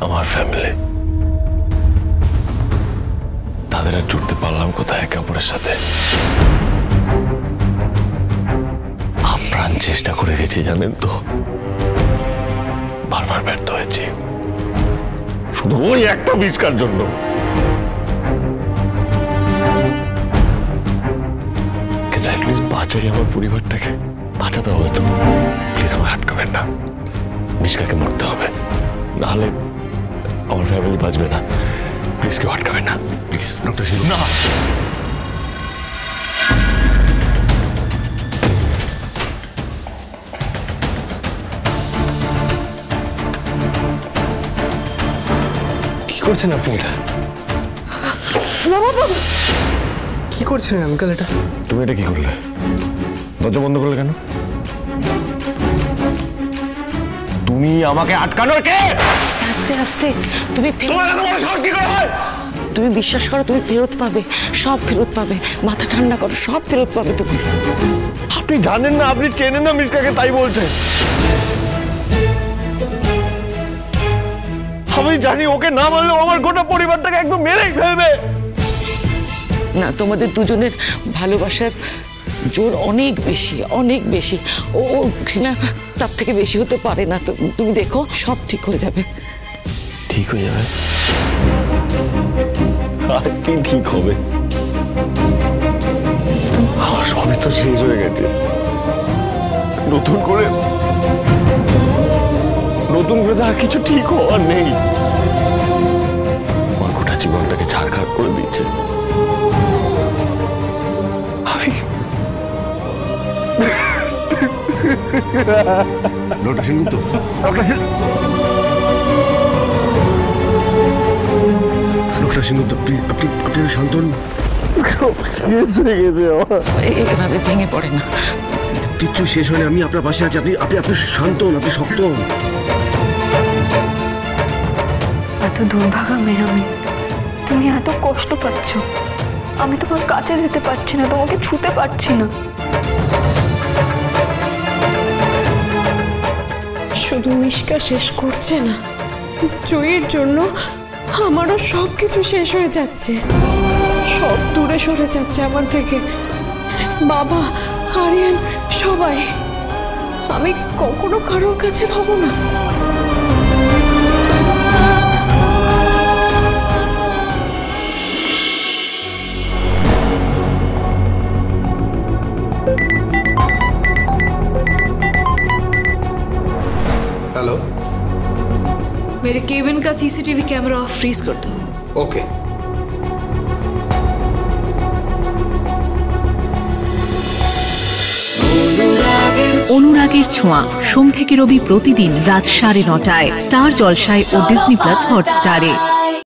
আমার ফ্যামিলি, তাদের আর জুড়তে পারলাম কোথায় একে অপরের সাথে। আপ্রাণ চেষ্টা করে গেছি জানেন তো, বারবার ব্যর্থ হয়েছি শুধু ওই একটা মিসকার জন্য। কিন্তু অ্যাটলিস্ট বাঁচাই আমার পরিবারটাকে, বাঁচাতে হবে তো। প্লিজ আমাকে আটকাবেন না, মিসকাকে মরতে হবে, নাহলে আমার ফ্যামিলি বাঁচবে না। প্লিজ কেউ আটকাবেন না, প্লিজ। ডক্টর সিং না, কি করছেন আপনি এটা? কি করছেন আঙ্কেল এটা? তুমি এটা কি করলে? দরজা বন্ধ করলে কেন? তুমি আমাকে আটকানোর কে? আস্তে আস্তে। তুমি তুমি বিশ্বাস করো, তুমি ফেরত পাবে, সব ফেরত পাবে। মাথা ঠান্ডা করো, সব ফেরত পাবে তুমি। আপনি জানেন না, আপনি চেনেন না মিসকাকে, তাই বলছেন। আমি জানি ওকে না মারলেও আমার গোটা পরিবারটাকে একদম মেরেই ফেলবে। না, তোমাদের দুজনের ভালোবাসার জোর অনেক বেশি, অনেক বেশি। ও ঘৃণা তার থেকে বেশি হতে পারে না। তো তুমি দেখো, সব ঠিক হয়ে যাবে। ঠিক হয়ে যাবে? আর কি ঠিক হবে? আমার সবই তো শেষ হয়ে গেছে। নতুন করে তো আর কিছু ঠিক হওয়ার নেই। আমার গোটা জীবনটাকে ছাড়খাড় করে দিচ্ছে। Doctor Sengupta, doctor Sengupta, please আপনি শান্ত হন। শেষ হয়ে গেছে। এভাবে ভেঙে পড়ে না, কিচ্ছু শেষ হলে আমি আপনার পাশে আছি। আপনি শান্ত হন, আপনি শক্ত হন। এত দুর্ভাগা মেয়ে আমি, তুমি এত কষ্ট পাচ্ছ, আমি তোমার কাছে যেতে পারছি না, তোমাকে ছুতে পারছি না। শুধু মিশকা শেষ করছে না, জয়ের জন্য আমারও সব কিছু শেষ হয়ে যাচ্ছে, সব দূরে সরে যাচ্ছে আমার থেকে। বাবা, আরিয়ান, সবাই। আমি কখনো কারোর কাছে ভাবো না। हेलो, मेरे केबिन का सीसीटीवी कैमरा ऑफ फ्रीज कर दो। ओके। অনুরাগের ছোঁয়া, সোম থেকে রবি প্রতিদিন রাত 9:30টায় স্টার জলসায় ও ডিজনি প্লাস হটস্টারে।